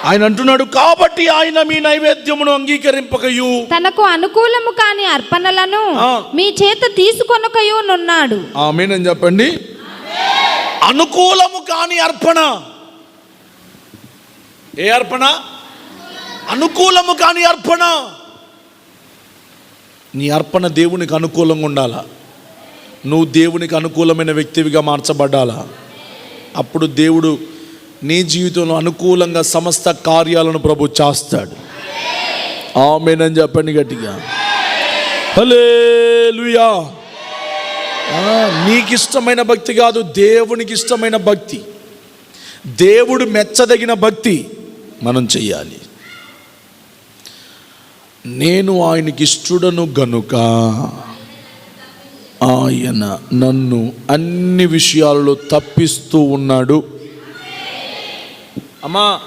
ఆయన అంటున్నాడు, కాబట్టి ఆయన మీ నైవేద్యమును అంగీకరింపకయు తనకు అనుకూలము కాని అర్పణలను మీ చేత తీసుకొనకయు నున్నాడు. ఆమేన్ అని చెప్పండి. అనుకూలము కాని అర్పణ. ఏ అర్పణ? అనుకూలము కాని అర్పణ. నీ అర్పణ దేవునికి అనుకూలంగా ఉండాలా. నువ్వు దేవునికి అనుకూలమైన వ్యక్తివిగా మార్చబడ్డాలా. అప్పుడు దేవుడు నీ జీవితంలో అనుకూలంగా సమస్త కార్యాలను ప్రభు చేస్తాడు. ఆమేన్ అని చెప్పండి గట్టిగా. హల్లెలూయా. నీకు ఇష్టమైన భక్తి కాదు, దేవునికి ఇష్టమైన భక్తి, దేవుడు మెచ్చదగిన భక్తి మనం చెయ్యాలి. నేను ఆయనకి ఇష్టడను గనుక ఆయన నన్ను అన్ని విషయాలలో తప్పిస్తూ ఉన్నాడు. అమ్మా